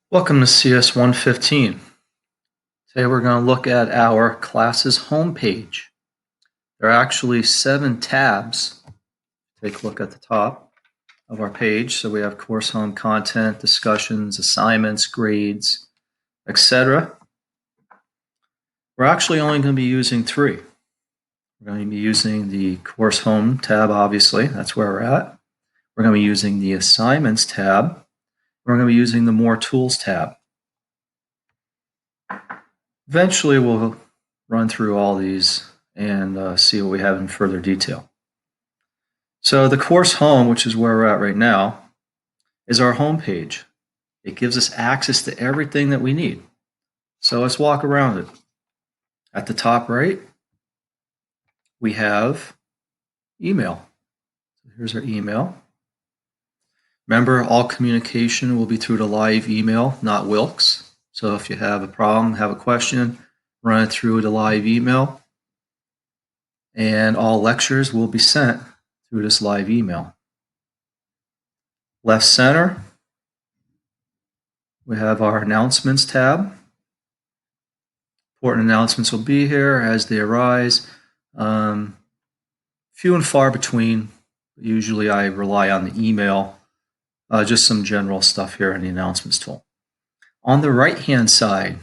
Welcome to CS 115. Today we're going to look at our class's homepage. There are actually 7 tabs. Take a look at the top of our page. So we have course home content, discussions, assignments, grades, etc. We're actually only going to be using 3. We're going to be using the course home tab, obviously. That's where we're at. We're going to be using the assignments tab. We're going to be using the more tools tab. Eventually, we'll run through all these and see what we have in further detail. So the course home, which is where we're at right now, is our home page. It gives us access to everything that we need. So let's walk around it. At the top right, we have email. Here's our email. Remember, all communication will be through the live email, not Wilkes. So if you have a problem, have a question, run it through the live email. And all lectures will be sent through this live email. Left center, we have our announcements tab. Important announcements will be here as they arise. Few and far between. Usually I rely on the email. Just some general stuff here in the announcements tool. On the right-hand side,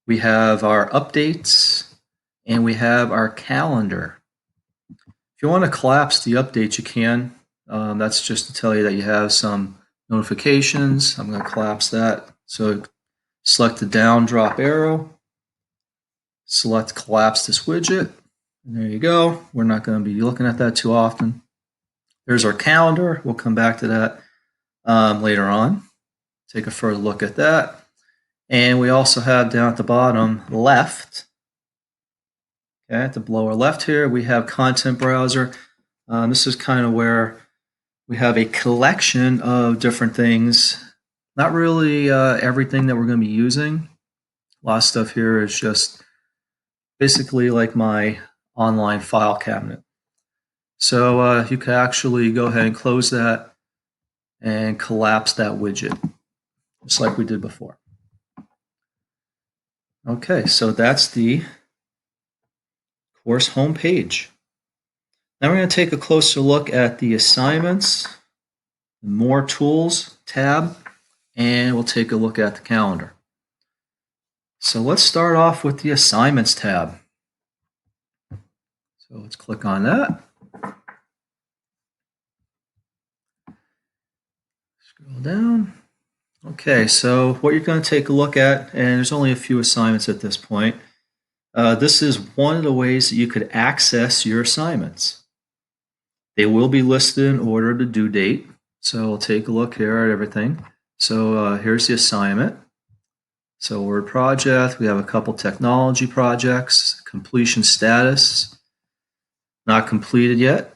we have our updates and we have our calendar. If you want to collapse the updates, you can. That's just to tell you that you have some notifications. I'm going to collapse that. So select the down drop arrow, select collapse this widget, and there you go. We're not going to be looking at that too often. There's our calendar. We'll come back to that later on. Take a further look at that. And we also have down at the bottom left, okay, at the lower left here, we have content browser. This is kind of where we have a collection of different things. Not really everything that we're going to be using. A lot of stuff here is just basically like my online file cabinet. So you can actually go ahead and close that and collapse that widget, just like we did before. Okay, so that's the course homepage. Now we're going to take a closer look at the assignments, the more tools tab, and we'll take a look at the calendar. So let's start off with the assignments tab. So let's click on that. Scroll down. Okay, so what you're going to take a look at, and there's only a few assignments at this point. This is one of the ways that you could access your assignments. They will be listed in order to due date. So we'll take a look here at everything. So here's the assignment. So word project, we have a couple technology projects, completion status, not completed yet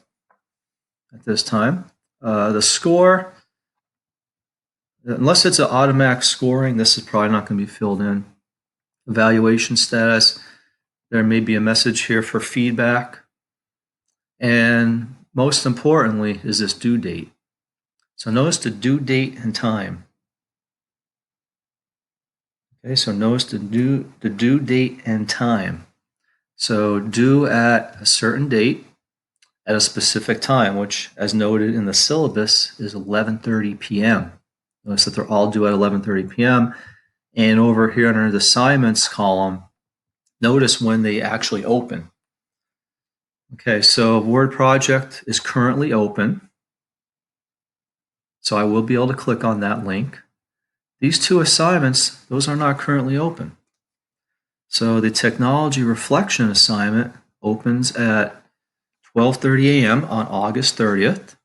at this time. The score, unless it's an automatic scoring, this is probably not going to be filled in. Evaluation status, there may be a message here for feedback. And most importantly is this due date. So notice the due date and time. Okay, so notice the due date and time. So due at a certain date at a specific time, which as noted in the syllabus is 11:30 p.m. Notice that they're all due at 11:30 p.m. And over here under the assignments column, notice when they actually open. Okay, so Word project is currently open. So I will be able to click on that link. These two assignments, those are not currently open. So the technology reflection assignment opens at 12:30 a.m. on August 30th.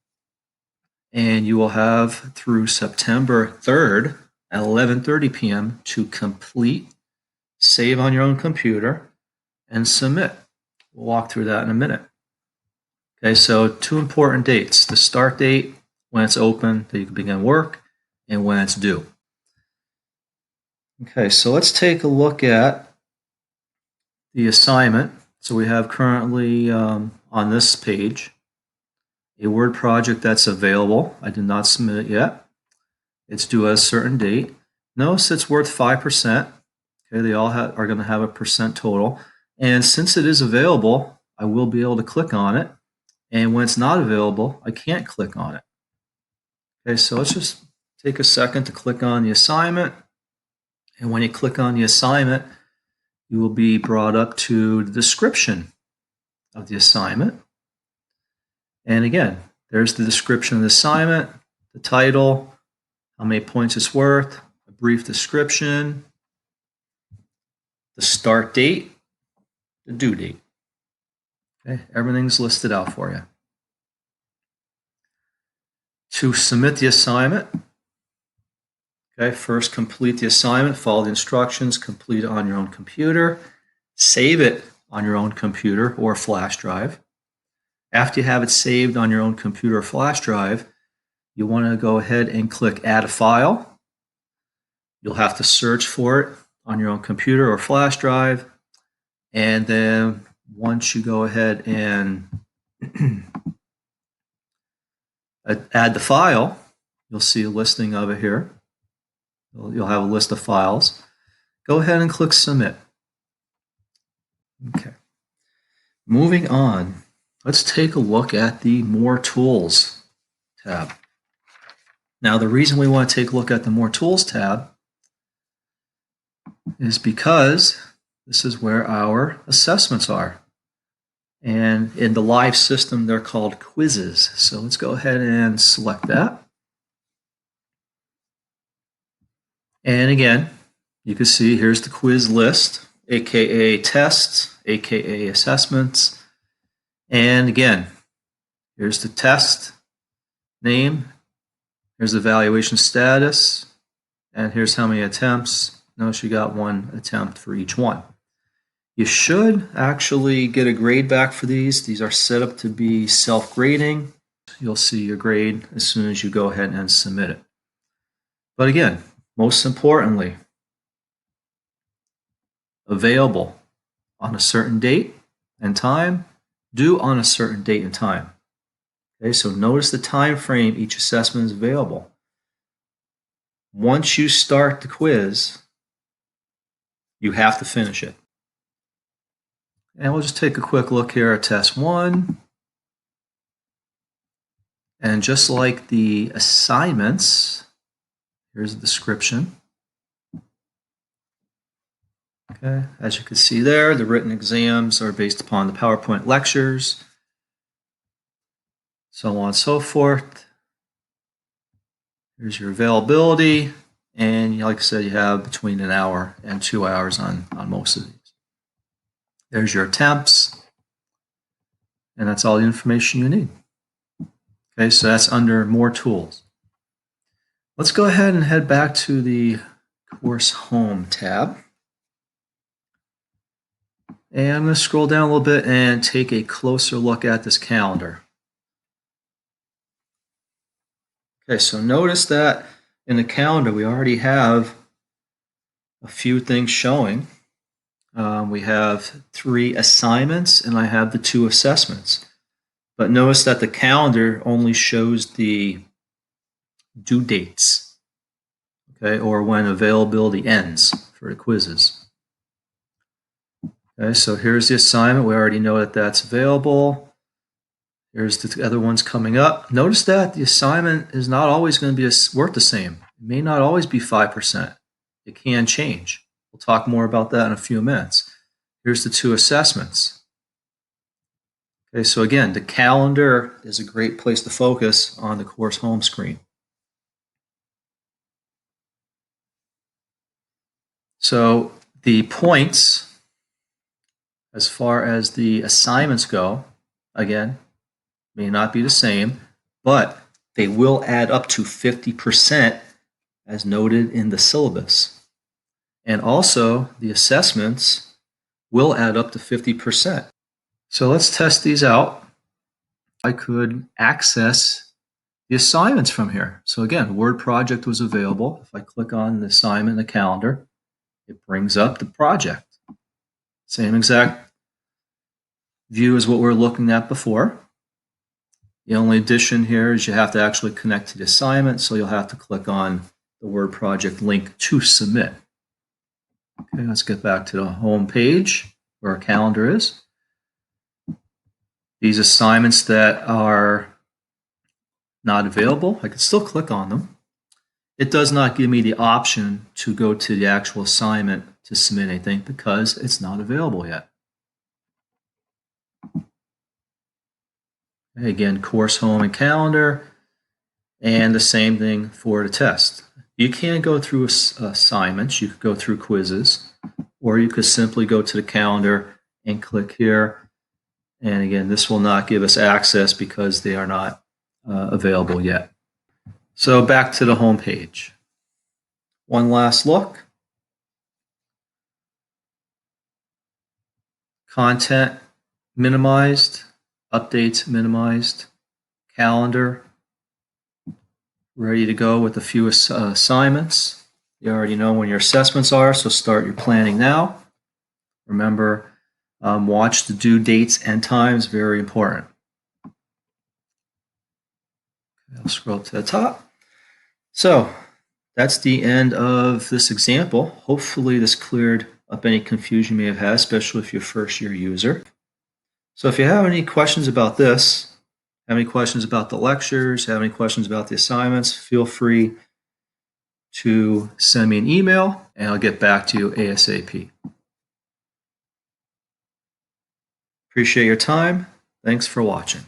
And you will have through September 3rd at 11:30 p.m. to complete, save on your own computer, and submit. We'll walk through that in a minute. Okay, so 2 important dates. The start date, when it's open, that you can begin work, and when it's due. Okay, so let's take a look at the assignment. So we have currently on this page a Word project that's available. I did not submit it yet. It's due at a certain date. Notice it's worth 5%. Okay, they all are going to have a percent total. And since it is available, I will be able to click on it. And when it's not available, I can't click on it. Okay, so let's just take a second to click on the assignment. And when you click on the assignment, you will be brought up to the description of the assignment. And again, there's the description of the assignment, the title, how many points it's worth, a brief description, the start date, the due date. Okay, everything's listed out for you. To submit the assignment, okay, first complete the assignment, follow the instructions, complete it on your own computer, save it on your own computer or flash drive. After you have it saved on your own computer or flash drive, you want to go ahead and click Add a File. You'll have to search for it on your own computer or flash drive. And then once you go ahead and add the file, you'll see a listing of it here. You'll have a list of files. Go ahead and click Submit. Okay. Moving on, let's take a look at the More Tools tab. Now, the reason we want to take a look at the More Tools tab is because this is where our assessments are. And in the live system, they're called quizzes. So let's go ahead and select that. And again, you can see here's the quiz list, aka tests, aka assessments. And again, here's the test name, here's the evaluation status, and here's how many attempts. Notice you got one attempt for each one. You should actually get a grade back for these. These are set up to be self-grading. You'll see your grade as soon as you go ahead and submit it. But again, most importantly, available on a certain date and time, due on a certain date and time. Okay, so notice the time frame each assessment is available. Once you start the quiz, you have to finish it. And we'll just take a quick look here at test 1. And just like the assignments, here's the description. Okay, as you can see there, the written exams are based upon the PowerPoint lectures, so on and so forth. Here's your availability, and like I said, you have between an hour and 2 hours on most of these. There's your attempts, and that's all the information you need. Okay, so that's under More Tools. Let's go ahead and head back to the Course Home tab. And I'm going to scroll down a little bit and take a closer look at this calendar. Okay, so notice that in the calendar we already have a few things showing. We have 3 assignments and I have the 2 assessments. But notice that the calendar only shows the due dates, okay, or when availability ends for the quizzes. Okay, so here's the assignment. We already know that that's available. Here's the other ones coming up. Notice that the assignment is not always going to be worth the same. It may not always be 5%. It can change. We'll talk more about that in a few minutes. Here's the 2 assessments. Okay, so again, the calendar is a great place to focus on the course home screen. So the points, as far as the assignments go, again, may not be the same, but they will add up to 50% as noted in the syllabus. And also, the assessments will add up to 50%. So let's test these out. I could access the assignments from here. So again, Word project was available. If I click on the assignment in the calendar, it brings up the project. Same exact view as what we were looking at before. The only addition here is you have to actually connect to the assignment, so you'll have to click on the Word project link to submit. Okay, let's get back to the home page where our calendar is. These assignments that are not available, I can still click on them. It does not give me the option to go to the actual assignment to submit anything because it's not available yet. Again, course home and calendar, and the same thing for the test. You can go through assignments, you could go through quizzes, or you could simply go to the calendar and click here. And again, this will not give us access because they are not available yet. So back to the home page. One last look. Content minimized, updates minimized, calendar ready to go with a few assignments. You already know when your assessments are, so start your planning now. Remember, watch the due dates and times, very important. I'll scroll to the top. So that's the end of this example. Hopefully this cleared up any confusion you may have had, especially if you're a first-year user. So if you have any questions about this, have any questions about the lectures, have any questions about the assignments, feel free to send me an email and I'll get back to you ASAP. Appreciate your time. Thanks for watching.